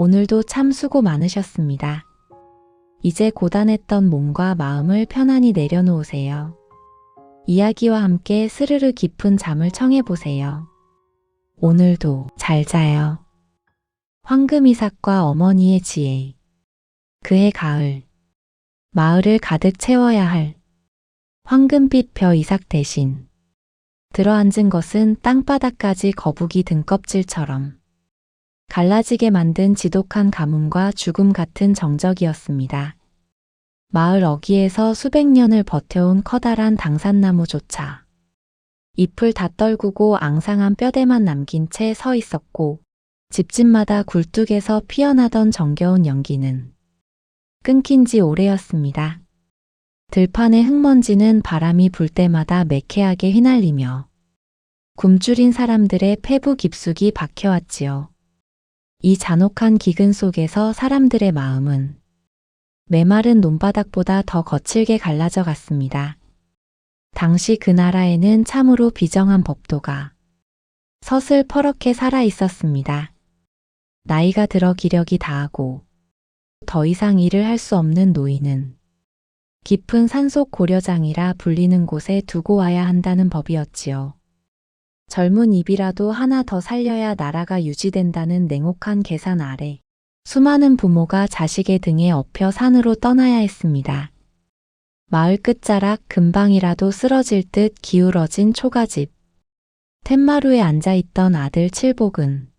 오늘도 참 수고 많으셨습니다. 이제 고단했던 몸과 마음을 편안히 내려놓으세요. 이야기와 함께 스르르 깊은 잠을 청해보세요. 오늘도 잘 자요. 황금이삭과 어머니의 지혜. 그해 가을. 마을을 가득 채워야 할 황금빛 벼 이삭 대신 들어앉은 것은 땅바닥까지 거북이 등껍질처럼 갈라지게 만든 지독한 가뭄과 죽음 같은 정적이었습니다. 마을 어귀에서 수백 년을 버텨온 커다란 당산나무조차 잎을 다 떨구고 앙상한 뼈대만 남긴 채 서 있었고, 집집마다 굴뚝에서 피어나던 정겨운 연기는 끊긴 지 오래였습니다. 들판의 흙먼지는 바람이 불 때마다 매캐하게 휘날리며 굶주린 사람들의 폐부 깊숙이 박혀왔지요. 이 잔혹한 기근 속에서 사람들의 마음은 메마른 논바닥보다 더 거칠게 갈라져 갔습니다. 당시 그 나라에는 참으로 비정한 법도가 서슬퍼렇게 살아 있었습니다. 나이가 들어 기력이 다하고 더 이상 일을 할 수 없는 노인은 깊은 산속 고려장이라 불리는 곳에 두고 와야 한다는 법이었지요. 젊은 입이라도 하나 더 살려야 나라가 유지된다는 냉혹한 계산 아래 수많은 부모가 자식의 등에 업혀 산으로 떠나야 했습니다. 마을 끝자락 금방이라도 쓰러질 듯 기울어진 초가집. 툇마루에 앉아있던 아들 칠복은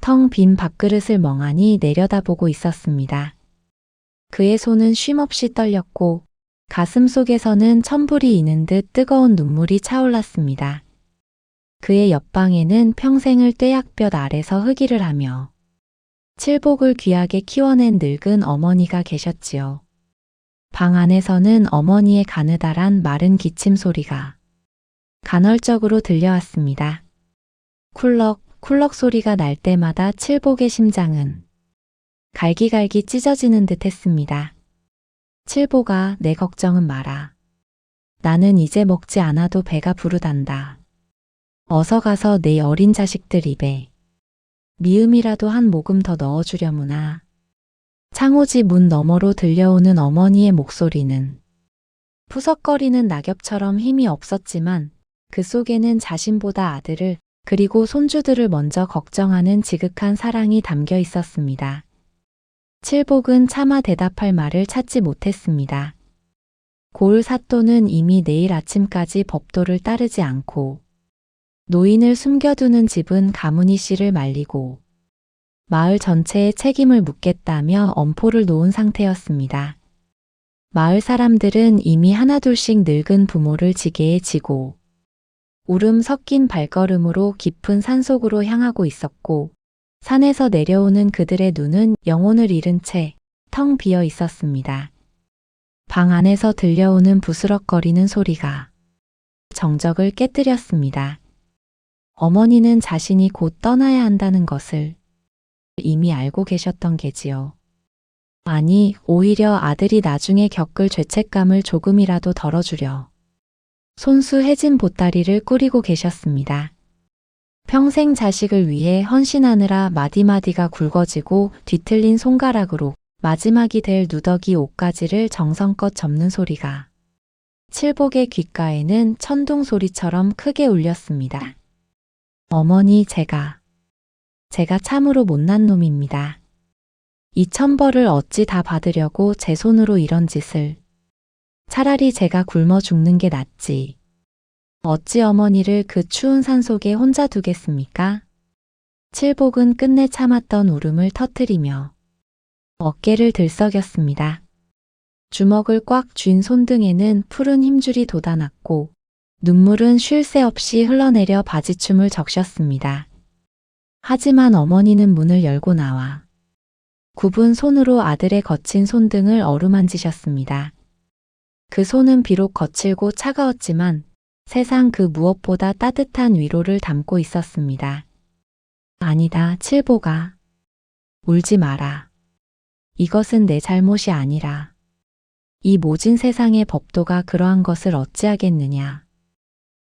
텅 빈 밥그릇을 멍하니 내려다보고 있었습니다. 그의 손은 쉼없이 떨렸고 가슴 속에서는 천불이 이는 듯 뜨거운 눈물이 차올랐습니다. 그의 옆방에는 평생을 뙤약볕 아래서 흙일을 하며 칠복을 귀하게 키워낸 늙은 어머니가 계셨지요. 방 안에서는 어머니의 가느다란 마른 기침 소리가 간헐적으로 들려왔습니다. 쿨럭 쿨럭 소리가 날 때마다 칠복의 심장은 갈기갈기 찢어지는 듯 했습니다. 칠복아, 내 걱정은 마라. 나는 이제 먹지 않아도 배가 부르단다. 어서 가서 내 어린 자식들 입에 미음이라도 한 모금 더 넣어주려무나. 창호지 문 너머로 들려오는 어머니의 목소리는 푸석거리는 낙엽처럼 힘이 없었지만 그 속에는 자신보다 아들을 그리고 손주들을 먼저 걱정하는 지극한 사랑이 담겨 있었습니다. 칠복은 차마 대답할 말을 찾지 못했습니다. 고을 사또는 이미 내일 아침까지 법도를 따르지 않고 노인을 숨겨두는 집은 가문이 씨를 말리고 마을 전체에 책임을 묻겠다며 엄포를 놓은 상태였습니다. 마을 사람들은 이미 하나둘씩 늙은 부모를 지게에 지고 울음 섞인 발걸음으로 깊은 산속으로 향하고 있었고 산에서 내려오는 그들의 눈은 영혼을 잃은 채 텅 비어 있었습니다. 방 안에서 들려오는 부스럭거리는 소리가 정적을 깨뜨렸습니다. 어머니는 자신이 곧 떠나야 한다는 것을 이미 알고 계셨던 게지요. 아니, 오히려 아들이 나중에 겪을 죄책감을 조금이라도 덜어주려 손수 해진 보따리를 꾸리고 계셨습니다. 평생 자식을 위해 헌신하느라 마디마디가 굵어지고 뒤틀린 손가락으로 마지막이 될 누더기 옷가지를 정성껏 접는 소리가 칠복의 귓가에는 천둥 소리처럼 크게 울렸습니다. 어머니, 제가 참으로 못난 놈입니다. 이 천벌을 어찌 다 받으려고 제 손으로 이런 짓을. 차라리 제가 굶어 죽는 게 낫지. 어찌 어머니를 그 추운 산속에 혼자 두겠습니까? 칠복은 끝내 참았던 울음을 터뜨리며 어깨를 들썩였습니다. 주먹을 꽉 쥔 손등에는 푸른 힘줄이 돋아났고 눈물은 쉴 새 없이 흘러내려 바지춤을 적셨습니다. 하지만 어머니는 문을 열고 나와 굽은 손으로 아들의 거친 손등을 어루만지셨습니다. 그 손은 비록 거칠고 차가웠지만 세상 그 무엇보다 따뜻한 위로를 담고 있었습니다. 아니다, 칠복아. 울지 마라. 이것은 내 잘못이 아니라 이 모진 세상의 법도가 그러한 것을 어찌하겠느냐.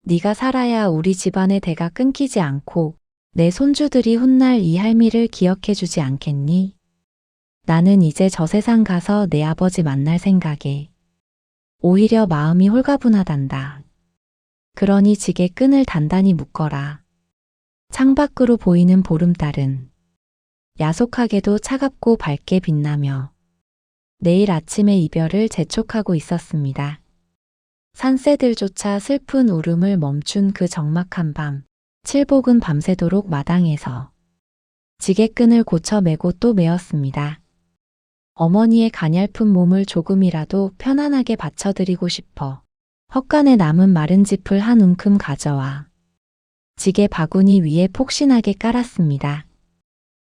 네가 살아야 우리 집안의 대가 끊기지 않고 내 손주들이 훗날 이 할미를 기억해주지 않겠니? 나는 이제 저 세상 가서 내 아버지 만날 생각에 오히려 마음이 홀가분하단다. 그러니 지게 끈을 단단히 묶어라. 창밖으로 보이는 보름달은 야속하게도 차갑고 밝게 빛나며 내일 아침의 이별을 재촉하고 있었습니다. 산새들조차 슬픈 울음을 멈춘 그 적막한 밤, 칠복은 밤새도록 마당에서 지게끈을 고쳐 매고 또 매었습니다. 어머니의 가냘픈 몸을 조금이라도 편안하게 받쳐드리고 싶어 헛간에 남은 마른 짚을 한 움큼 가져와 지게 바구니 위에 폭신하게 깔았습니다.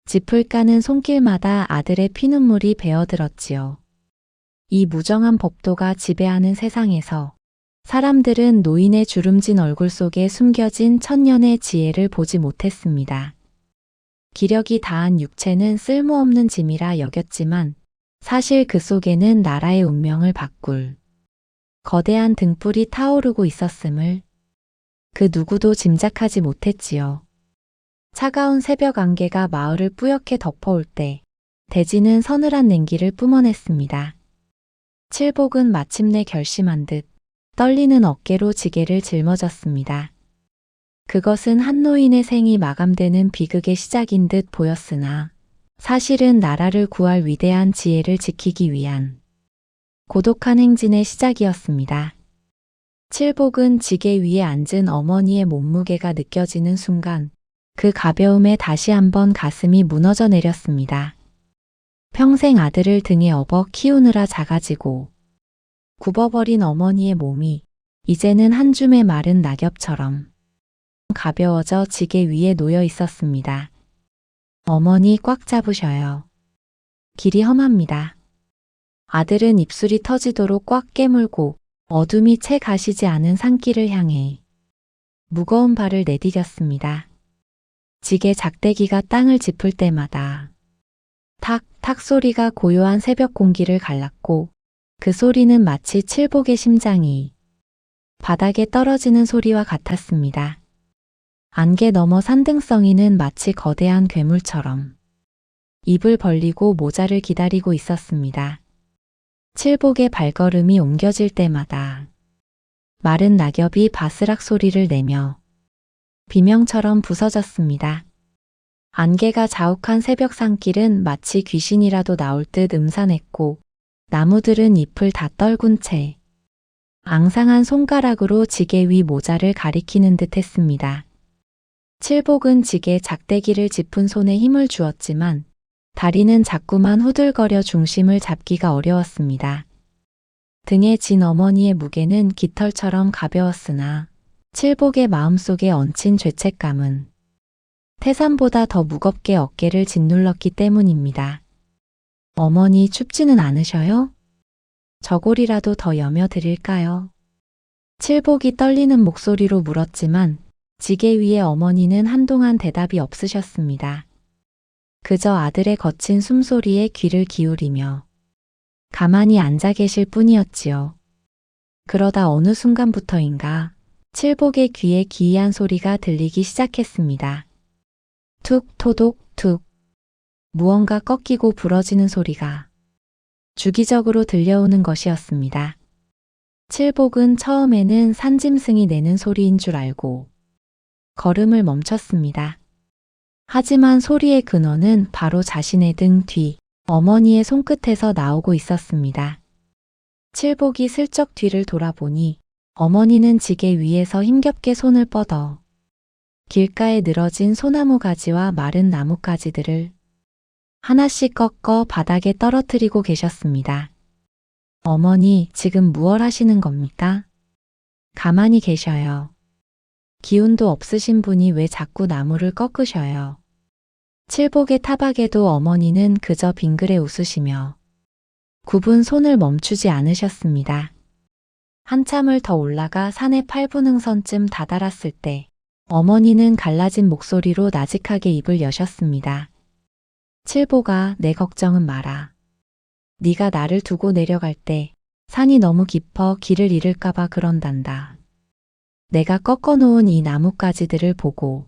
짚을 까는 손길마다 아들의 피눈물이 배어들었지요. 이 무정한 법도가 지배하는 세상에서 사람들은 노인의 주름진 얼굴 속에 숨겨진 천년의 지혜를 보지 못했습니다. 기력이 다한 육체는 쓸모없는 짐이라 여겼지만 사실 그 속에는 나라의 운명을 바꿀 거대한 등불이 타오르고 있었음을 그 누구도 짐작하지 못했지요. 차가운 새벽 안개가 마을을 뿌옇게 덮어올 때 대지는 서늘한 냉기를 뿜어냈습니다. 칠복은 마침내 결심한 듯 떨리는 어깨로 지게를 짊어졌습니다. 그것은 한 노인의 생이 마감되는 비극의 시작인 듯 보였으나 사실은 나라를 구할 위대한 지혜를 지키기 위한 고독한 행진의 시작이었습니다. 칠복은 지게 위에 앉은 어머니의 몸무게가 느껴지는 순간 그 가벼움에 다시 한번 가슴이 무너져 내렸습니다. 평생 아들을 등에 업어 키우느라 작아지고 굽어버린 어머니의 몸이 이제는 한 줌의 마른 낙엽처럼 가벼워져 지게 위에 놓여 있었습니다. 어머니 꽉 잡으셔요. 길이 험합니다. 아들은 입술이 터지도록 꽉 깨물고 어둠이 채 가시지 않은 산길을 향해 무거운 발을 내디뎠습니다. 지게 작대기가 땅을 짚을 때마다 탁탁 소리가 고요한 새벽 공기를 갈랐고 그 소리는 마치 칠복의 심장이 바닥에 떨어지는 소리와 같았습니다. 안개 너머 산등성이는 마치 거대한 괴물처럼 입을 벌리고 모자를 기다리고 있었습니다. 칠복의 발걸음이 옮겨질 때마다 마른 낙엽이 바스락 소리를 내며 비명처럼 부서졌습니다. 안개가 자욱한 새벽 산길은 마치 귀신이라도 나올 듯 음산했고 나무들은 잎을 다 떨군 채 앙상한 손가락으로 지게 위 모자를 가리키는 듯 했습니다. 칠복은 지게 작대기를 짚은 손에 힘을 주었지만 다리는 자꾸만 후들거려 중심을 잡기가 어려웠습니다. 등에 진 어머니의 무게는 깃털처럼 가벼웠으나 칠복의 마음속에 얹힌 죄책감은 태산보다 더 무겁게 어깨를 짓눌렀기 때문입니다. 어머니 춥지는 않으셔요? 저고리라도 더 여며 드릴까요? 칠복이 떨리는 목소리로 물었지만 지게 위에 어머니는 한동안 대답이 없으셨습니다. 그저 아들의 거친 숨소리에 귀를 기울이며 가만히 앉아 계실 뿐이었지요. 그러다 어느 순간부터인가 칠복의 귀에 기이한 소리가 들리기 시작했습니다. 툭 토독 툭 무언가 꺾이고 부러지는 소리가 주기적으로 들려오는 것이었습니다. 칠복은 처음에는 산짐승이 내는 소리인 줄 알고 걸음을 멈췄습니다. 하지만 소리의 근원은 바로 자신의 등 뒤, 어머니의 손끝에서 나오고 있었습니다. 칠복이 슬쩍 뒤를 돌아보니 어머니는 지게 위에서 힘겹게 손을 뻗어 길가에 늘어진 소나무 가지와 마른 나뭇가지들을 하나씩 꺾어 바닥에 떨어뜨리고 계셨습니다. 어머니, 지금 무얼 하시는 겁니까? 가만히 계셔요. 기운도 없으신 분이 왜 자꾸 나무를 꺾으셔요? 칠복의 타박에도 어머니는 그저 빙그레 웃으시며 굽은 손을 멈추지 않으셨습니다. 한참을 더 올라가 산의 8분 흥선쯤 다다랐을 때 어머니는 갈라진 목소리로 나직하게 입을 여셨습니다. 칠복아, 내 걱정은 마라. 네가 나를 두고 내려갈 때 산이 너무 깊어 길을 잃을까봐 그런단다. 내가 꺾어놓은 이 나뭇가지들을 보고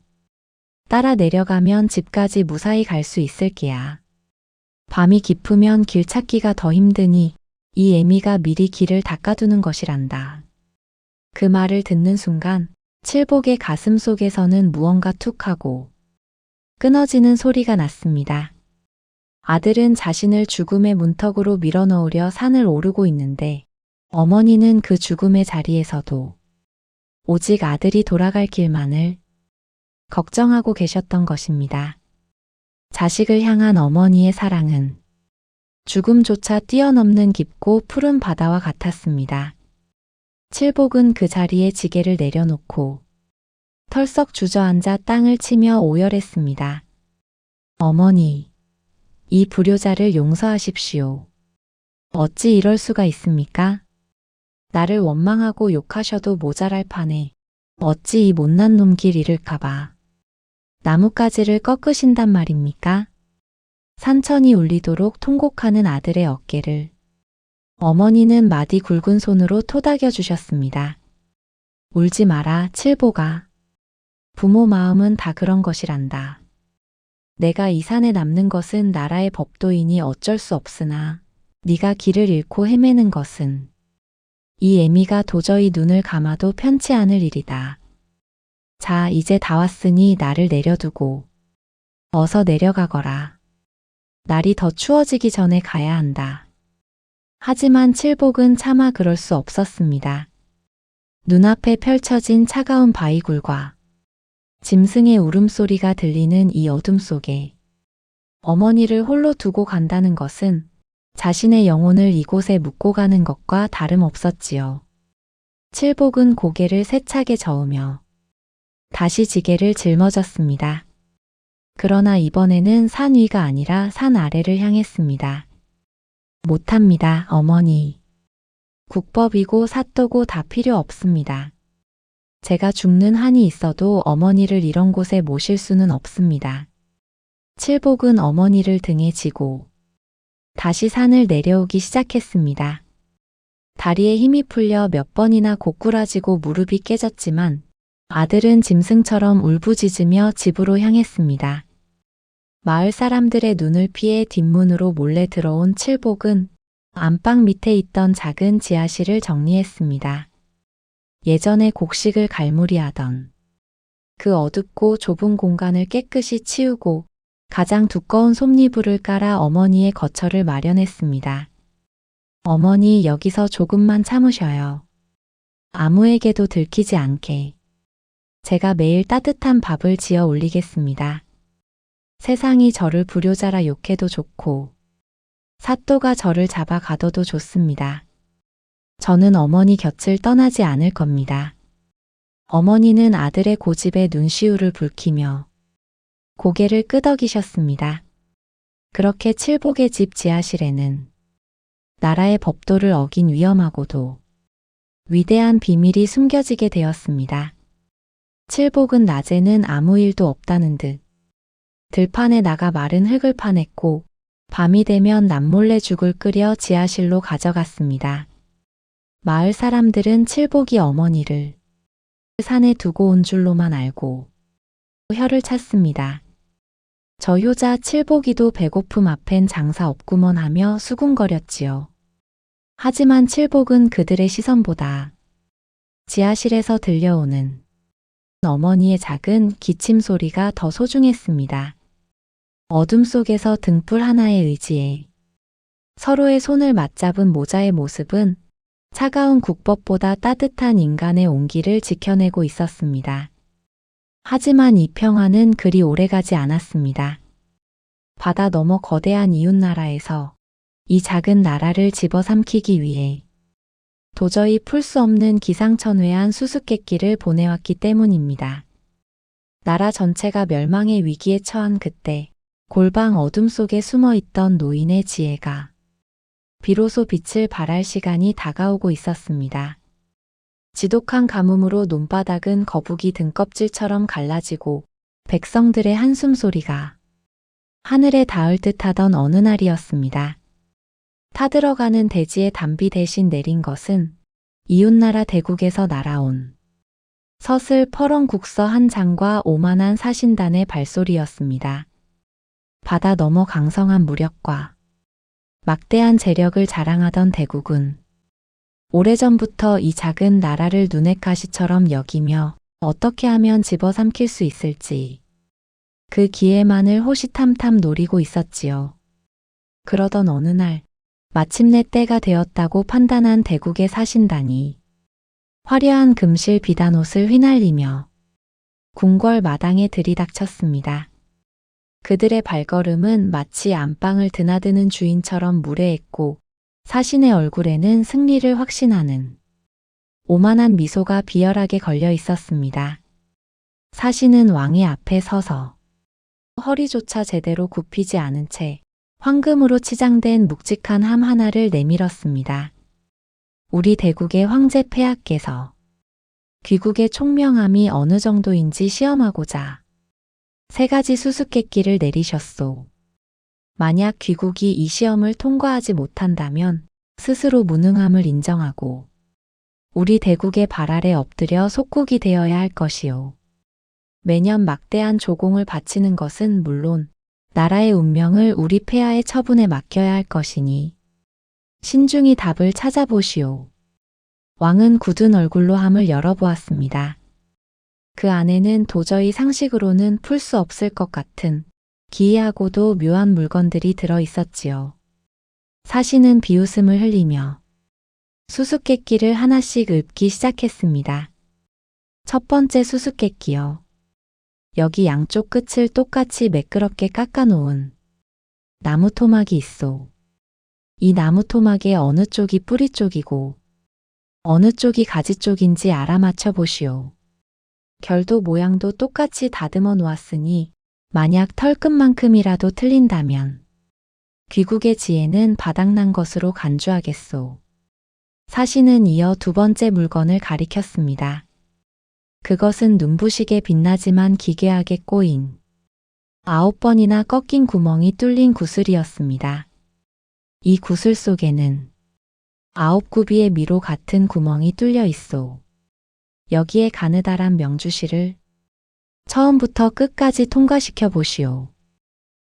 따라 내려가면 집까지 무사히 갈 수 있을 게야. 밤이 깊으면 길 찾기가 더 힘드니 이 애미가 미리 길을 닦아두는 것이란다. 그 말을 듣는 순간 칠복의 가슴 속에서는 무언가 툭 하고 끊어지는 소리가 났습니다. 아들은 자신을 죽음의 문턱으로 밀어넣으려 산을 오르고 있는데 어머니는 그 죽음의 자리에서도 오직 아들이 돌아갈 길만을 걱정하고 계셨던 것입니다. 자식을 향한 어머니의 사랑은 죽음조차 뛰어넘는 깊고 푸른 바다와 같았습니다. 칠복은 그 자리에 지게를 내려놓고 털썩 주저앉아 땅을 치며 오열했습니다. 어머니, 이 불효자를 용서하십시오. 어찌 이럴 수가 있습니까? 나를 원망하고 욕하셔도 모자랄 판에 어찌 이 못난 놈 길 잃을까봐 나뭇가지를 꺾으신단 말입니까? 산천이 울리도록 통곡하는 아들의 어깨를 어머니는 마디 굵은 손으로 토닥여 주셨습니다. 울지 마라, 칠복아. 부모 마음은 다 그런 것이란다. 내가 이 산에 남는 것은 나라의 법도이니 어쩔 수 없으나 네가 길을 잃고 헤매는 것은 이 애미가 도저히 눈을 감아도 편치 않을 일이다. 자, 이제 다 왔으니 나를 내려두고 어서 내려가거라. 날이 더 추워지기 전에 가야 한다. 하지만 칠복은 차마 그럴 수 없었습니다. 눈앞에 펼쳐진 차가운 바위굴과 짐승의 울음소리가 들리는 이 어둠 속에 어머니를 홀로 두고 간다는 것은 자신의 영혼을 이곳에 묻고 가는 것과 다름없었지요. 칠복은 고개를 세차게 저으며 다시 지게를 짊어졌습니다. 그러나 이번에는 산 위가 아니라 산 아래를 향했습니다. 못합니다, 어머니. 국법이고 사또고 다 필요 없습니다. 제가 죽는 한이 있어도 어머니를 이런 곳에 모실 수는 없습니다. 칠복은 어머니를 등에 지고 다시 산을 내려오기 시작했습니다. 다리에 힘이 풀려 몇 번이나 고꾸라지고 무릎이 깨졌지만 아들은 짐승처럼 울부짖으며 집으로 향했습니다. 마을 사람들의 눈을 피해 뒷문으로 몰래 들어온 칠복은 안방 밑에 있던 작은 지하실을 정리했습니다. 예전에 곡식을 갈무리하던 그 어둡고 좁은 공간을 깨끗이 치우고 가장 두꺼운 솜니불을 깔아 어머니의 거처를 마련했습니다. 어머니, 여기서 조금만 참으셔요. 아무에게도 들키지 않게. 제가 매일 따뜻한 밥을 지어 올리겠습니다. 세상이 저를 불효자라 욕해도 좋고 사또가 저를 잡아 가둬도 좋습니다. 저는 어머니 곁을 떠나지 않을 겁니다. 어머니는 아들의 고집에 눈시울을 붉히며 고개를 끄덕이셨습니다. 그렇게 칠복의 집 지하실에는 나라의 법도를 어긴 위험하고도 위대한 비밀이 숨겨지게 되었습니다. 칠복은 낮에는 아무 일도 없다는 듯 들판에 나가 마른 흙을 파냈고 밤이 되면 남몰래 죽을 끓여 지하실로 가져갔습니다. 마을 사람들은 칠복이 어머니를 산에 두고 온 줄로만 알고 혀를 찼습니다. 저 효자 칠복이도 배고픔 앞엔 장사 없구먼 하며 수군거렸지요. 하지만 칠복은 그들의 시선보다 지하실에서 들려오는 어머니의 작은 기침 소리가 더 소중했습니다. 어둠 속에서 등불 하나에 의지해 서로의 손을 맞잡은 모자의 모습은 차가운 국법보다 따뜻한 인간의 온기를 지켜내고 있었습니다. 하지만 이 평화는 그리 오래가지 않았습니다. 바다 너머 거대한 이웃나라에서 이 작은 나라를 집어삼키기 위해 도저히 풀 수 없는 기상천외한 수수께끼를 보내왔기 때문입니다. 나라 전체가 멸망의 위기에 처한 그때 골방 어둠 속에 숨어있던 노인의 지혜가 비로소 빛을 발할 시간이 다가오고 있었습니다. 지독한 가뭄으로 논바닥은 거북이 등껍질처럼 갈라지고 백성들의 한숨 소리가 하늘에 닿을 듯하던 어느 날이었습니다. 타들어가는 대지의 단비 대신 내린 것은 이웃나라 대국에서 날아온 서슬 퍼런 국서 한 장과 오만한 사신단의 발소리였습니다. 바다 너머 강성한 무력과 막대한 재력을 자랑하던 대국은 오래전부터 이 작은 나라를 눈의 가시처럼 여기며 어떻게 하면 집어삼킬 수 있을지 그 기회만을 호시탐탐 노리고 있었지요. 그러던 어느 날 마침내 때가 되었다고 판단한 대국의 사신단이 화려한 금실 비단옷을 휘날리며 궁궐 마당에 들이닥쳤습니다. 그들의 발걸음은 마치 안방을 드나드는 주인처럼 무례했고 사신의 얼굴에는 승리를 확신하는 오만한 미소가 비열하게 걸려 있었습니다. 사신은 왕의 앞에 서서 허리조차 제대로 굽히지 않은 채 황금으로 치장된 묵직한 함 하나를 내밀었습니다. 우리 대국의 황제 폐하께서 귀국의 총명함이 어느 정도인지 시험하고자 3가지 수수께끼를 내리셨소. 만약 귀국이 이 시험을 통과하지 못한다면 스스로 무능함을 인정하고 우리 대국의 발 아래 엎드려 속국이 되어야 할 것이요. 매년 막대한 조공을 바치는 것은 물론 나라의 운명을 우리 폐하의 처분에 맡겨야 할 것이니 신중히 답을 찾아보시오. 왕은 굳은 얼굴로 함을 열어보았습니다. 그 안에는 도저히 상식으로는 풀 수 없을 것 같은 기이하고도 묘한 물건들이 들어 있었지요. 사신은 비웃음을 흘리며 수수께끼를 하나씩 읊기 시작했습니다. 첫 번째 수수께끼요. 여기 양쪽 끝을 똑같이 매끄럽게 깎아놓은 나무 토막이 있소. 이 나무 토막의 어느 쪽이 뿌리 쪽이고 어느 쪽이 가지 쪽인지 알아맞혀 보시오. 결도 모양도 똑같이 다듬어 놓았으니 만약 털끝만큼이라도 틀린다면 귀국의 지혜는 바닥난 것으로 간주하겠소. 사신은 이어 두 번째 물건을 가리켰습니다. 그것은 눈부시게 빛나지만 기괴하게 꼬인 9번이나 꺾인 구멍이 뚫린 구슬이었습니다. 이 구슬 속에는 9굽이의 미로 같은 구멍이 뚫려 있소. 여기에 가느다란 명주실을 처음부터 끝까지 통과시켜 보시오.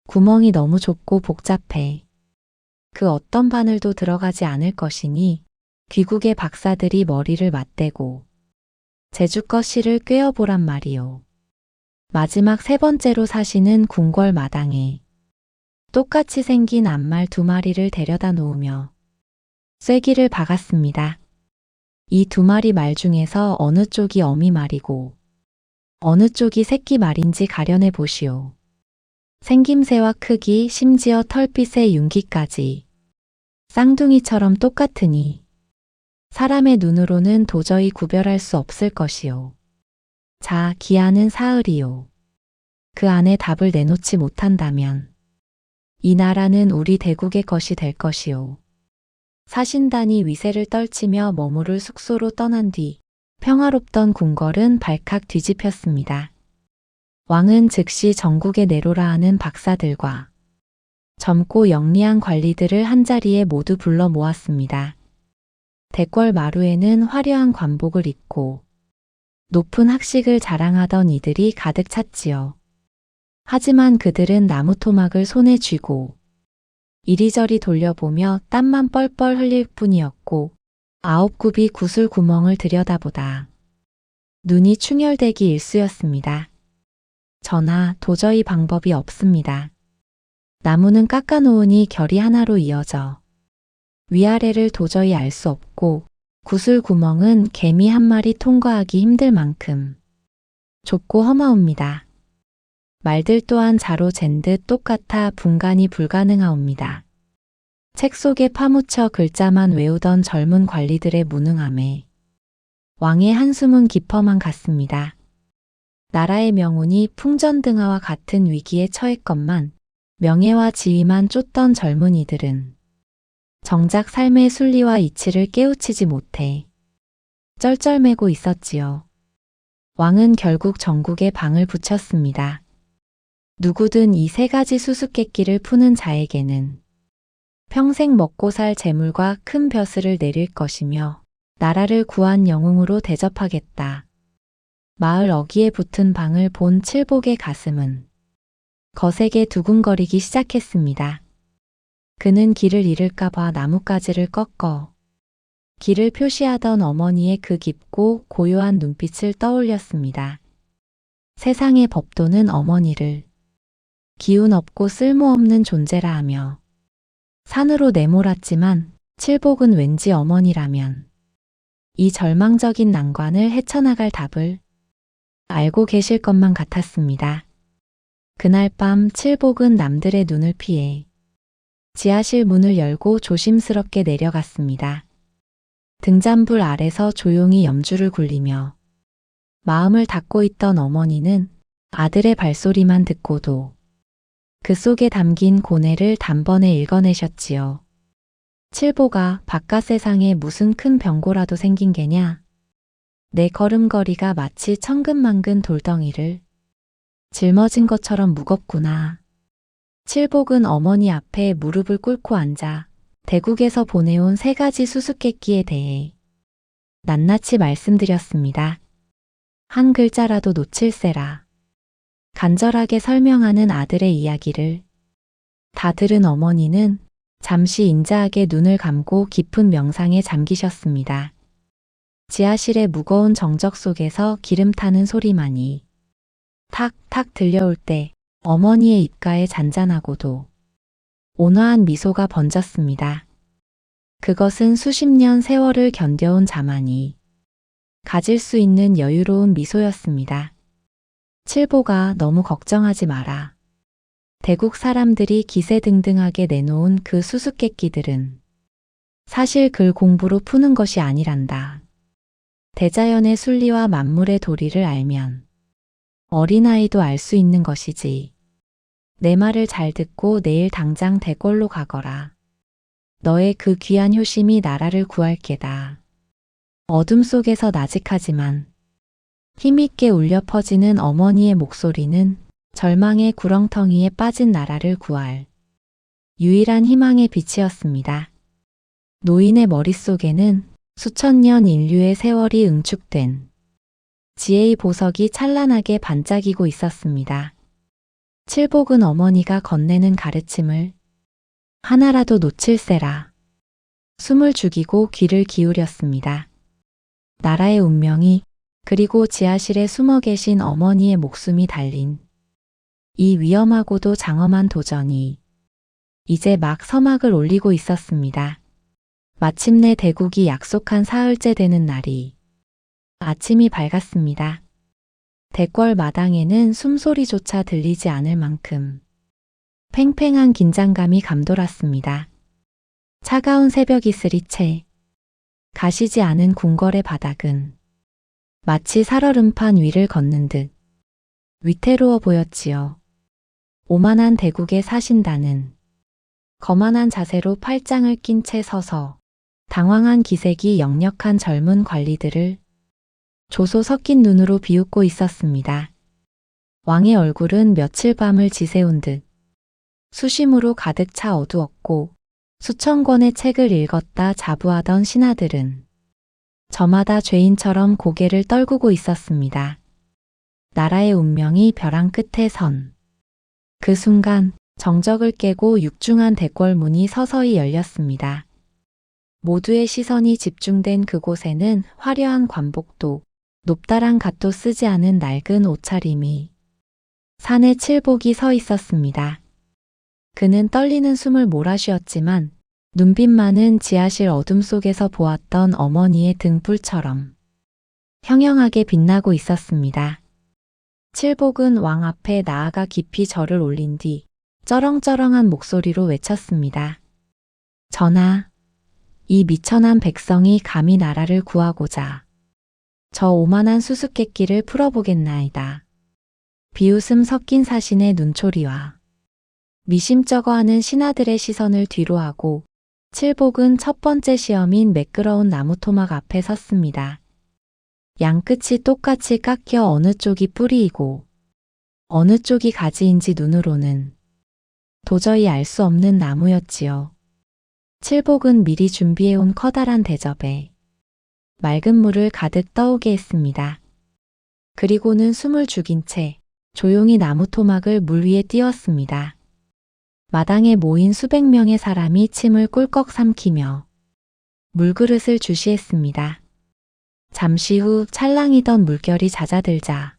구멍이 너무 좁고 복잡해 그 어떤 바늘도 들어가지 않을 것이니 귀국의 박사들이 머리를 맞대고 제주껏 실을 꿰어보란 말이오. 마지막 3번째로 사신은 궁궐 마당에 똑같이 생긴 암말 2마리를 데려다 놓으며 쐐기를 박았습니다. 이 2마리 말 중에서 어느 쪽이 어미 말이고 어느 쪽이 새끼 말인지 가려내 보시오. 생김새와 크기, 심지어 털빛의 윤기까지 쌍둥이처럼 똑같으니 사람의 눈으로는 도저히 구별할 수 없을 것이오. 자, 기아는 사흘이오. 그 안에 답을 내놓지 못한다면 이 나라는 우리 대국의 것이 될 것이오. 사신단이 위세를 떨치며 머무를 숙소로 떠난 뒤 평화롭던 궁궐은 발칵 뒤집혔습니다. 왕은 즉시 전국에 내로라 하는 박사들과 젊고 영리한 관리들을 한자리에 모두 불러 모았습니다. 대궐 마루에는 화려한 관복을 입고 높은 학식을 자랑하던 이들이 가득 찼지요. 하지만 그들은 나무 토막을 손에 쥐고 이리저리 돌려보며 땀만 뻘뻘 흘릴 뿐이었고 9굽이 구슬 구멍을 들여다보다 눈이 충혈되기 일쑤였습니다. 전하, 도저히 방법이 없습니다. 나무는 깎아놓으니 결이 하나로 이어져 위아래를 도저히 알 수 없고 구슬 구멍은 개미 한 마리 통과하기 힘들 만큼 좁고 험하옵니다. 말들 또한 자로 잰 듯 똑같아 분간이 불가능하옵니다. 책 속에 파묻혀 글자만 외우던 젊은 관리들의 무능함에 왕의 한숨은 깊어만 갔습니다. 나라의 명운이 풍전등화와 같은 위기에 처했건만 명예와 지위만 쫓던 젊은이들은 정작 삶의 순리와 이치를 깨우치지 못해 쩔쩔매고 있었지요. 왕은 결국 전국에 방을 붙였습니다. 누구든 이 3가지 수수께끼를 푸는 자에게는 평생 먹고 살 재물과 큰 벼슬을 내릴 것이며 나라를 구한 영웅으로 대접하겠다. 마을 어귀에 붙은 방을 본 칠복의 가슴은 거세게 두근거리기 시작했습니다. 그는 길을 잃을까봐 나뭇가지를 꺾어 길을 표시하던 어머니의 그 깊고 고요한 눈빛을 떠올렸습니다. 세상의 법도는 어머니를 기운 없고 쓸모없는 존재라 하며 산으로 내몰았지만 칠복은 왠지 어머니라면 이 절망적인 난관을 헤쳐나갈 답을 알고 계실 것만 같았습니다. 그날 밤 칠복은 남들의 눈을 피해 지하실 문을 열고 조심스럽게 내려갔습니다. 등잔불 아래서 조용히 염주를 굴리며 마음을 닫고 있던 어머니는 아들의 발소리만 듣고도 그 속에 담긴 고뇌를 단번에 읽어내셨지요. 칠보가 바깥 세상에 무슨 큰 병고라도 생긴 게냐? 내 걸음걸이가 마치 천근만근 돌덩이를 짊어진 것처럼 무겁구나. 칠복은 어머니 앞에 무릎을 꿇고 앉아 대국에서 보내온 3가지 수수께끼에 대해 낱낱이 말씀드렸습니다. 한 글자라도 놓칠세라. 간절하게 설명하는 아들의 이야기를 다 들은 어머니는 잠시 인자하게 눈을 감고 깊은 명상에 잠기셨습니다. 지하실의 무거운 정적 속에서 기름 타는 소리만이 탁탁 들려올 때 어머니의 입가에 잔잔하고도 온화한 미소가 번졌습니다. 그것은 수십 년 세월을 견뎌온 자만이 가질 수 있는 여유로운 미소였습니다. 칠보가 너무 걱정하지 마라. 대국 사람들이 기세등등하게 내놓은 그 수수께끼들은 사실 글 공부로 푸는 것이 아니란다. 대자연의 순리와 만물의 도리를 알면 어린아이도 알 수 있는 것이지. 내 말을 잘 듣고 내일 당장 대궐로 가거라. 너의 그 귀한 효심이 나라를 구할 게다. 어둠 속에서 나직하지만 힘있게 울려 퍼지는 어머니의 목소리는 절망의 구렁텅이에 빠진 나라를 구할 유일한 희망의 빛이었습니다. 노인의 머릿속에는 수천 년 인류의 세월이 응축된 지혜의 보석이 찬란하게 반짝이고 있었습니다. 칠복은 어머니가 건네는 가르침을 하나라도 놓칠세라. 숨을 죽이고 귀를 기울였습니다. 나라의 운명이 그리고 지하실에 숨어 계신 어머니의 목숨이 달린 이 위험하고도 장엄한 도전이 이제 막 서막을 올리고 있었습니다. 마침내 대국이 약속한 사흘째 되는 날이 아침이 밝았습니다. 대궐 마당에는 숨소리조차 들리지 않을 만큼 팽팽한 긴장감이 감돌았습니다. 차가운 새벽 이슬이 채 가시지 않은 궁궐의 바닥은 마치 살얼음판 위를 걷는 듯 위태로워 보였지요. 오만한 대국에 사신다는 거만한 자세로 팔짱을 낀 채 서서 당황한 기색이 역력한 젊은 관리들을 조소 섞인 눈으로 비웃고 있었습니다. 왕의 얼굴은 며칠 밤을 지새운 듯 수심으로 가득 차 어두웠고 수천 권의 책을 읽었다 자부하던 신하들은 저마다 죄인처럼 고개를 떨구고 있었습니다. 나라의 운명이 벼랑 끝에 선 그 순간 정적을 깨고 육중한 대궐문이 서서히 열렸습니다. 모두의 시선이 집중된 그곳에는 화려한 관복도 높다란 갓도 쓰지 않은 낡은 옷차림이 산에 칠복이 서 있었습니다. 그는 떨리는 숨을 몰아쉬었지만 눈빛만은 지하실 어둠 속에서 보았던 어머니의 등불처럼 형형하게 빛나고 있었습니다. 칠복은 왕 앞에 나아가 깊이 절을 올린 뒤 쩌렁쩌렁한 목소리로 외쳤습니다. 전하, 이 미천한 백성이 감히 나라를 구하고자 저 오만한 수수께끼를 풀어보겠나이다. 비웃음 섞인 사신의 눈초리와 미심쩍어하는 신하들의 시선을 뒤로하고 칠복은 첫 번째 시험인 매끄러운 나무토막 앞에 섰습니다. 양끝이 똑같이 깎여 어느 쪽이 뿌리이고 어느 쪽이 가지인지 눈으로는 도저히 알 수 없는 나무였지요. 칠복은 미리 준비해온 커다란 대접에 맑은 물을 가득 떠오게 했습니다. 그리고는 숨을 죽인 채 조용히 나무 토막을 물 위에 띄웠습니다. 마당에 모인 수백 명의 사람이 침을 꿀꺽 삼키며 물그릇을 주시했습니다. 잠시 후 찰랑이던 물결이 잦아들자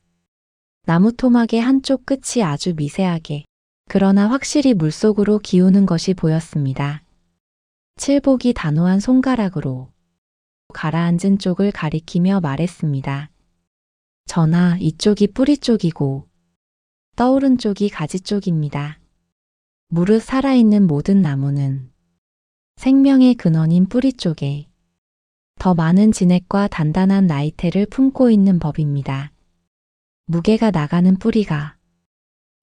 나무 토막의 한쪽 끝이 아주 미세하게 그러나 확실히 물속으로 기우는 것이 보였습니다. 칠복이 단호한 손가락으로 가라앉은 쪽을 가리키며 말했습니다. 전하, 이쪽이 뿌리 쪽이고 떠오른 쪽이 가지 쪽입니다. 무릇 살아있는 모든 나무는 생명의 근원인 뿌리 쪽에 더 많은 진액과 단단한 나이테를 품고 있는 법입니다. 무게가 나가는 뿌리가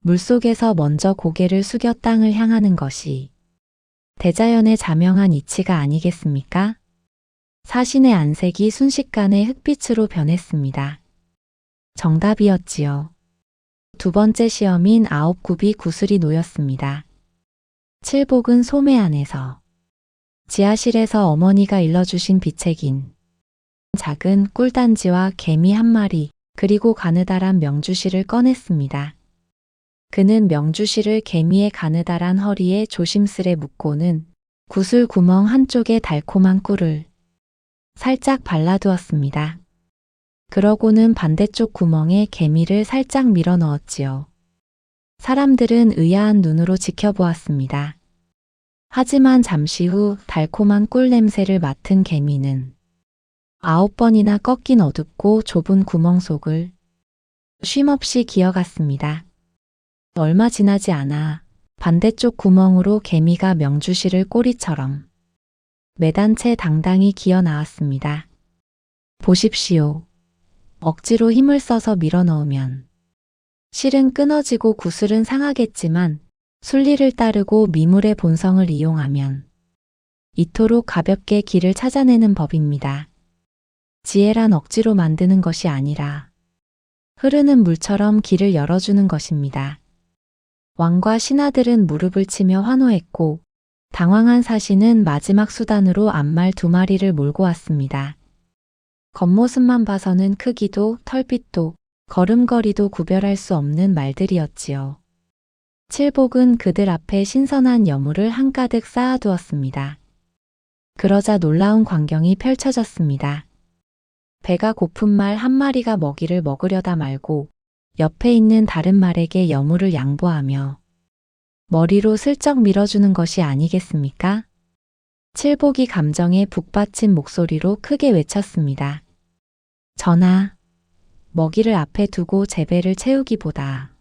물속에서 먼저 고개를 숙여 땅을 향하는 것이 대자연의 자명한 이치가 아니겠습니까? 사신의 안색이 순식간에 흑빛으로 변했습니다. 정답이었지요. 두 번째 시험인 9굽이 구슬이 놓였습니다. 칠복은 소매 안에서 지하실에서 어머니가 일러주신 빛에 긴 작은 꿀단지와 개미 한 마리 그리고 가느다란 명주실을 꺼냈습니다. 그는 명주실을 개미의 가느다란 허리에 조심스레 묶고는 구슬 구멍 한쪽에 달콤한 꿀을 살짝 발라두었습니다. 그러고는 반대쪽 구멍에 개미를 살짝 밀어 넣었지요. 사람들은 의아한 눈으로 지켜보았습니다. 하지만 잠시 후 달콤한 꿀 냄새를 맡은 개미는 9번이나 꺾인 어둡고 좁은 구멍 속을 쉼없이 기어갔습니다. 얼마 지나지 않아 반대쪽 구멍으로 개미가 명주실을 꼬리처럼 매단 채 당당히 기어 나왔습니다. 보십시오. 억지로 힘을 써서 밀어 넣으면 실은 끊어지고 구슬은 상하겠지만 순리를 따르고 미물의 본성을 이용하면 이토록 가볍게 길을 찾아내는 법입니다. 지혜란 억지로 만드는 것이 아니라 흐르는 물처럼 길을 열어주는 것입니다. 왕과 신하들은 무릎을 치며 환호했고 당황한 사신은 마지막 수단으로 암말 2마리를 몰고 왔습니다. 겉모습만 봐서는 크기도 털빛도 걸음걸이도 구별할 수 없는 말들이었지요. 칠복은 그들 앞에 신선한 여물을 한가득 쌓아두었습니다. 그러자 놀라운 광경이 펼쳐졌습니다. 배가 고픈 말 한 마리가 먹이를 먹으려다 말고 옆에 있는 다른 말에게 여물을 양보하며 머리로 슬쩍 밀어주는 것이 아니겠습니까? 칠복이 감정에 북받친 목소리로 크게 외쳤습니다. 전하, 먹이를 앞에 두고 제 배를 채우기보다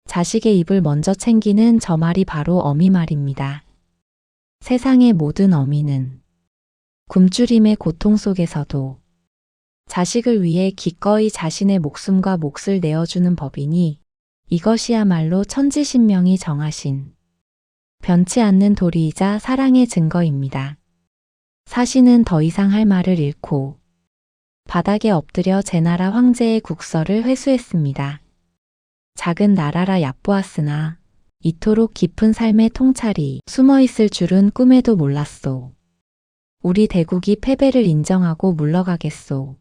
자식의 입을 먼저 챙기는 저 말이 바로 어미 말입니다. 세상의 모든 어미는 굶주림의 고통 속에서도 자식을 위해 기꺼이 자신의 목숨과 몫을 내어주는 법이니 이것이야말로 천지신명이 정하신 변치 않는 도리이자 사랑의 증거입니다. 사신은 더 이상 할 말을 잃고 바닥에 엎드려 제나라 황제의 국서를 회수했습니다. 작은 나라라 얕보았으나 이토록 깊은 삶의 통찰이 숨어있을 줄은 꿈에도 몰랐소. 우리 대국이 패배를 인정하고 물러가겠소.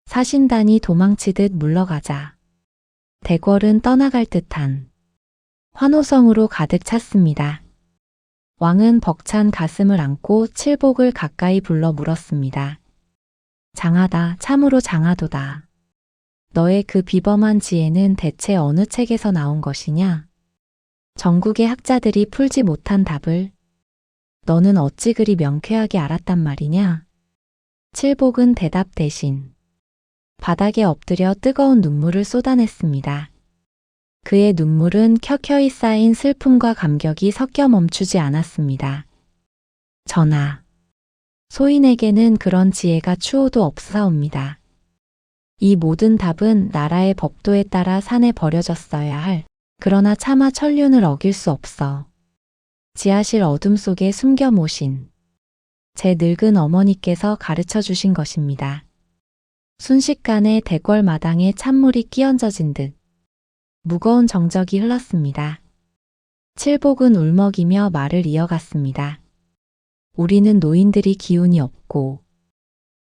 사신단이 도망치듯 물러가자 대궐은 떠나갈 듯한 환호성으로 가득 찼습니다. 왕은 벅찬 가슴을 안고 칠복을 가까이 불러 물었습니다. 장하다, 참으로 장하도다. 너의 그 비범한 지혜는 대체 어느 책에서 나온 것이냐? 전국의 학자들이 풀지 못한 답을 너는 어찌 그리 명쾌하게 알았단 말이냐? 칠복은 대답 대신 바닥에 엎드려 뜨거운 눈물을 쏟아냈습니다. 그의 눈물은 켜켜이 쌓인 슬픔과 감격이 섞여 멈추지 않았습니다. 전하, 소인에게는 그런 지혜가 추호도 없사옵니다. 이 모든 답은 나라의 법도에 따라 산에 버려졌어야 할 그러나 차마 천륜을 어길 수 없어 지하실 어둠 속에 숨겨 모신 제 늙은 어머니께서 가르쳐 주신 것입니다. 순식간에 대궐 마당에 찬물이 끼얹어진 듯 무거운 정적이 흘렀습니다. 칠복은 울먹이며 말을 이어갔습니다. 우리는 노인들이 기운이 없고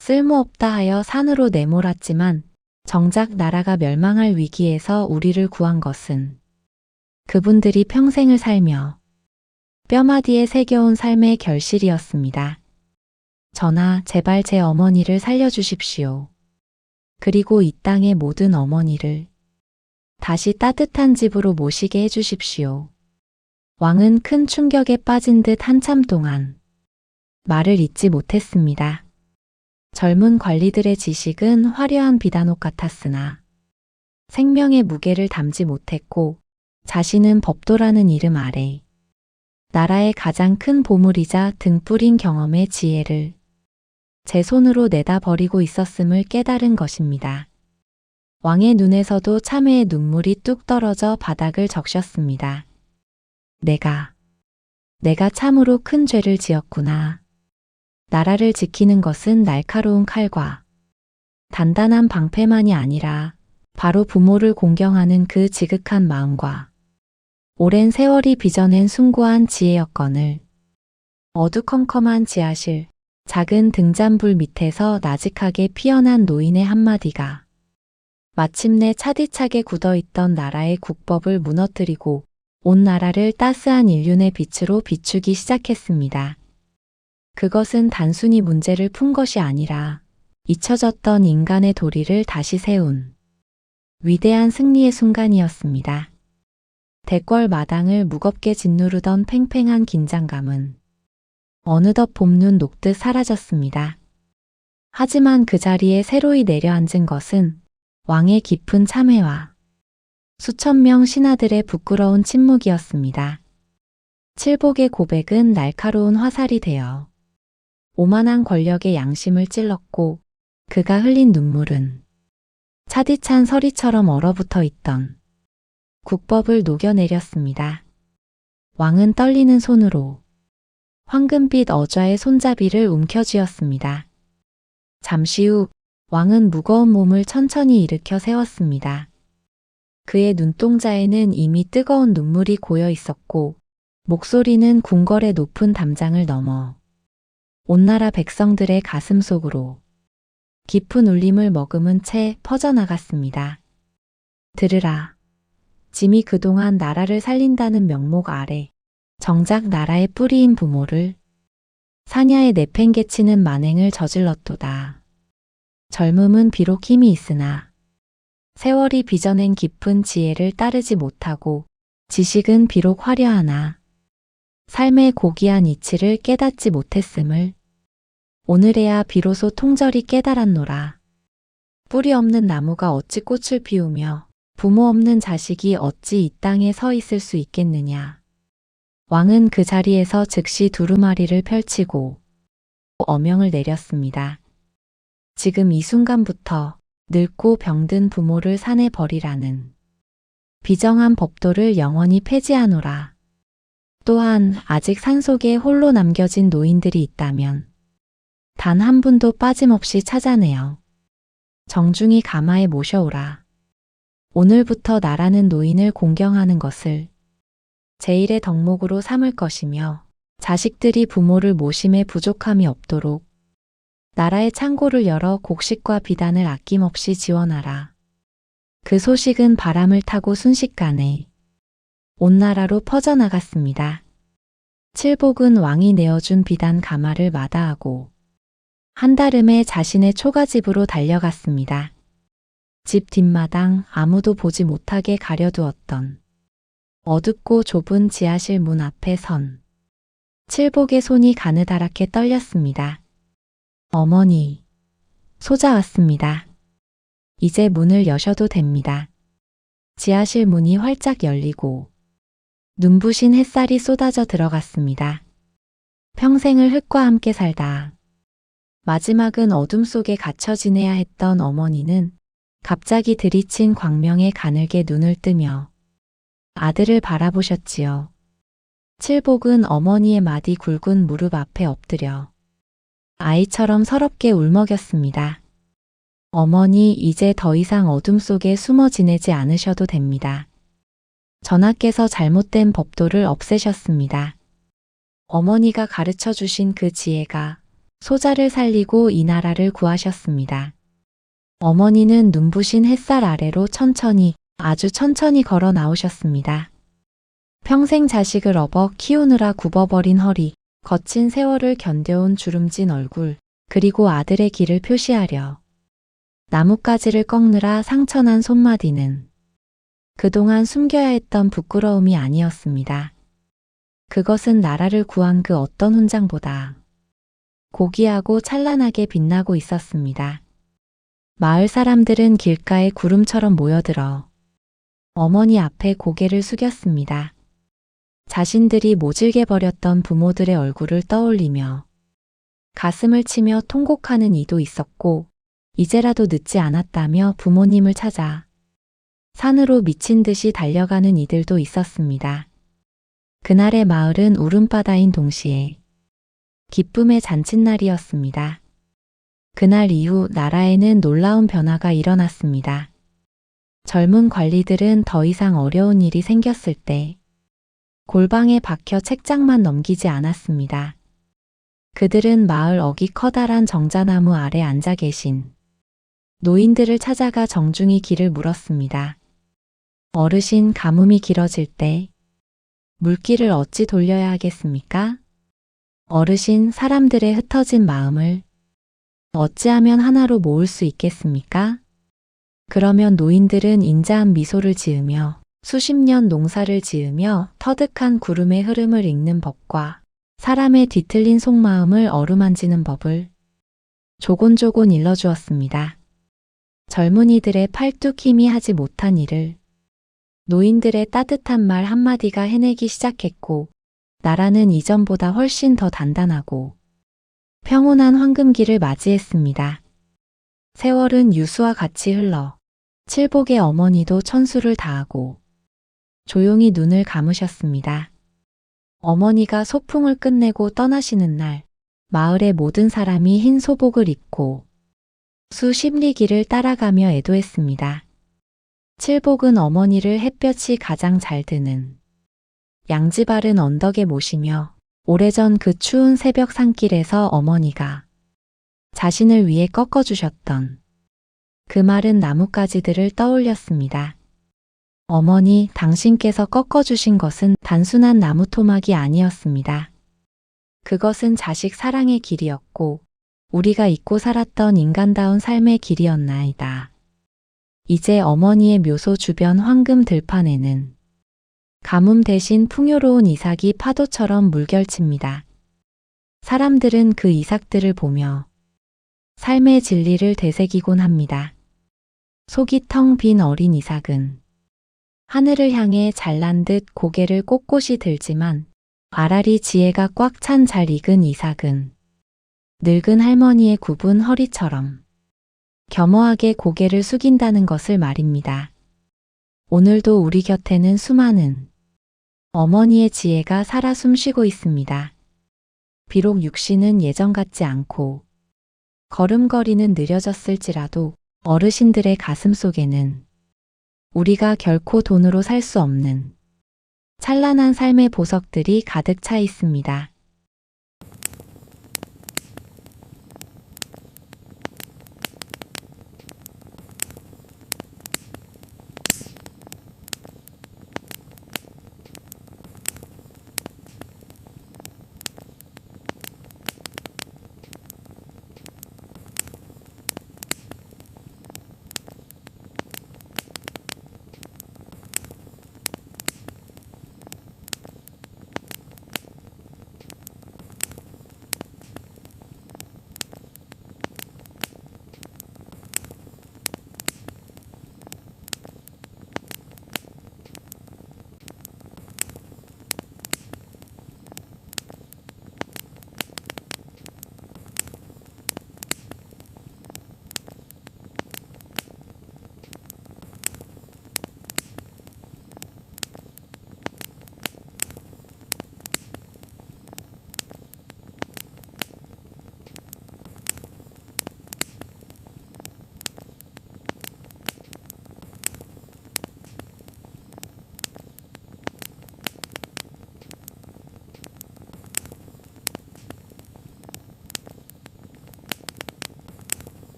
쓸모없다 하여 산으로 내몰았지만 정작 나라가 멸망할 위기에서 우리를 구한 것은 그분들이 평생을 살며 뼈마디에 새겨온 삶의 결실이었습니다. 전하, 제발 제 어머니를 살려주십시오. 그리고 이 땅의 모든 어머니를 다시 따뜻한 집으로 모시게 해주십시오. 왕은 큰 충격에 빠진 듯 한참 동안 말을 잇지 못했습니다. 젊은 관리들의 지식은 화려한 비단옷 같았으나 생명의 무게를 담지 못했고 자신은 법도라는 이름 아래 나라의 가장 큰 보물이자 등불인 경험의 지혜를 제 손으로 내다 버리고 있었음을 깨달은 것입니다. 왕의 눈에서도 참회의 눈물이 뚝 떨어져 바닥을 적셨습니다. 내가 참으로 큰 죄를 지었구나. 나라를 지키는 것은 날카로운 칼과 단단한 방패만이 아니라 바로 부모를 공경하는 그 지극한 마음과 오랜 세월이 빚어낸 숭고한 지혜였거늘. 어두컴컴한 지하실, 작은 등잔불 밑에서 나직하게 피어난 노인의 한마디가 마침내 차디차게 굳어있던 나라의 국법을 무너뜨리고 온 나라를 따스한 인륜의 빛으로 비추기 시작했습니다. 그것은 단순히 문제를 푼 것이 아니라 잊혀졌던 인간의 도리를 다시 세운 위대한 승리의 순간이었습니다. 대궐 마당을 무겁게 짓누르던 팽팽한 긴장감은 어느덧 봄눈 녹듯 사라졌습니다. 하지만 그 자리에 새로이 내려앉은 것은 왕의 깊은 참회와 수천 명 신하들의 부끄러운 침묵이었습니다. 칠복의 고백은 날카로운 화살이 되어 오만한 권력의 양심을 찔렀고 그가 흘린 눈물은 차디찬 서리처럼 얼어붙어 있던 국법을 녹여내렸습니다. 왕은 떨리는 손으로 황금빛 어좌의 손잡이를 움켜쥐었습니다. 잠시 후 왕은 무거운 몸을 천천히 일으켜 세웠습니다. 그의 눈동자에는 이미 뜨거운 눈물이 고여 있었고 목소리는 궁궐의 높은 담장을 넘어 온 나라 백성들의 가슴 속으로 깊은 울림을 머금은 채 퍼져나갔습니다. 들으라. 짐이 그동안 나라를 살린다는 명목 아래 정작 나라의 뿌리인 부모를 사냐에 내팽개치는 만행을 저질렀도다. 젊음은 비록 힘이 있으나 세월이 빚어낸 깊은 지혜를 따르지 못하고 지식은 비록 화려하나 삶의 고귀한 이치를 깨닫지 못했음을 오늘에야 비로소 통절히 깨달았노라. 뿌리 없는 나무가 어찌 꽃을 피우며 부모 없는 자식이 어찌 이 땅에 서 있을 수 있겠느냐. 왕은 그 자리에서 즉시 두루마리를 펼치고 어명을 내렸습니다. 지금 이 순간부터 늙고 병든 부모를 산에 버리라는 비정한 법도를 영원히 폐지하노라. 또한 아직 산속에 홀로 남겨진 노인들이 있다면 단 한 분도 빠짐없이 찾아내어 정중히 가마에 모셔오라. 오늘부터 나라는 노인을 공경하는 것을 제일의 덕목으로 삼을 것이며 자식들이 부모를 모심에 부족함이 없도록 나라의 창고를 열어 곡식과 비단을 아낌없이 지원하라. 그 소식은 바람을 타고 순식간에 온 나라로 퍼져나갔습니다. 칠복은 왕이 내어준 비단 가마를 마다하고 한달음에 자신의 초가집으로 달려갔습니다. 집 뒷마당 아무도 보지 못하게 가려두었던 어둡고 좁은 지하실 문 앞에 선 칠복의 손이 가느다랗게 떨렸습니다. 어머니, 소자 왔습니다. 이제 문을 여셔도 됩니다. 지하실 문이 활짝 열리고 눈부신 햇살이 쏟아져 들어갔습니다. 평생을 흙과 함께 살다 마지막은 어둠 속에 갇혀 지내야 했던 어머니는 갑자기 들이친 광명에 가늘게 눈을 뜨며 아들을 바라보셨지요. 칠복은 어머니의 마디 굵은 무릎 앞에 엎드려 아이처럼 서럽게 울먹였습니다. 어머니, 이제 더 이상 어둠 속에 숨어 지내지 않으셔도 됩니다. 전하께서 잘못된 법도를 없애셨습니다. 어머니가 가르쳐 주신 그 지혜가 소자를 살리고 이 나라를 구하셨습니다. 어머니는 눈부신 햇살 아래로 천천히, 아주 천천히 걸어 나오셨습니다. 평생 자식을 업어 키우느라 굽어버린 허리, 거친 세월을 견뎌온 주름진 얼굴, 그리고 아들의 길을 표시하려 나뭇가지를 꺾느라 상처난 손마디는 그동안 숨겨야 했던 부끄러움이 아니었습니다. 그것은 나라를 구한 그 어떤 훈장보다 고귀하고 찬란하게 빛나고 있었습니다. 마을 사람들은 길가에 구름처럼 모여들어 어머니 앞에 고개를 숙였습니다. 자신들이 모질게 버렸던 부모들의 얼굴을 떠올리며 가슴을 치며 통곡하는 이도 있었고, 이제라도 늦지 않았다며 부모님을 찾아 산으로 미친 듯이 달려가는 이들도 있었습니다. 그날의 마을은 울음바다인 동시에 기쁨의 잔칫날이었습니다. 그날 이후 나라에는 놀라운 변화가 일어났습니다. 젊은 관리들은 더 이상 어려운 일이 생겼을 때 골방에 박혀 책장만 넘기지 않았습니다. 그들은 마을 어기 커다란 정자나무 아래 앉아 계신 노인들을 찾아가 정중히 길을 물었습니다. 어르신, 가뭄이 길어질 때 물길을 어찌 돌려야 하겠습니까? 어르신, 사람들의 흩어진 마음을 어찌하면 하나로 모을 수 있겠습니까? 그러면 노인들은 인자한 미소를 지으며 수십 년 농사를 지으며 터득한 구름의 흐름을 읽는 법과 사람의 뒤틀린 속마음을 어루만지는 법을 조곤조곤 일러주었습니다. 젊은이들의 팔뚝 힘이 하지 못한 일을 노인들의 따뜻한 말 한마디가 해내기 시작했고, 나라는 이전보다 훨씬 더 단단하고 평온한 황금기를 맞이했습니다. 세월은 유수와 같이 흘러 칠복의 어머니도 천수를 다하고 조용히 눈을 감으셨습니다. 어머니가 소풍을 끝내고 떠나시는 날, 마을의 모든 사람이 흰 소복을 입고 수십 리 길을 따라가며 애도했습니다. 칠복은 어머니를 햇볕이 가장 잘 드는 양지 바른 언덕에 모시며 오래전 그 추운 새벽 산길에서 어머니가 자신을 위해 꺾어주셨던 그 마른 나뭇가지들을 떠올렸습니다. 어머니, 당신께서 꺾어주신 것은 단순한 나무 토막이 아니었습니다. 그것은 자식 사랑의 길이었고 우리가 잊고 살았던 인간다운 삶의 길이었나이다. 이제 어머니의 묘소 주변 황금 들판에는 가뭄 대신 풍요로운 이삭이 파도처럼 물결칩니다. 사람들은 그 이삭들을 보며 삶의 진리를 되새기곤 합니다. 속이 텅 빈 어린 이삭은 하늘을 향해 잘난 듯 고개를 꼿꼿이 들지만 알알이 지혜가 꽉 찬 잘 익은 이삭은 늙은 할머니의 굽은 허리처럼 겸허하게 고개를 숙인다는 것을 말입니다. 오늘도 우리 곁에는 수많은 어머니의 지혜가 살아 숨쉬고 있습니다. 비록 육신은 예전 같지 않고 걸음걸이는 느려졌을지라도 어르신들의 가슴 속에는 우리가 결코 돈으로 살 수 없는 찬란한 삶의 보석들이 가득 차 있습니다.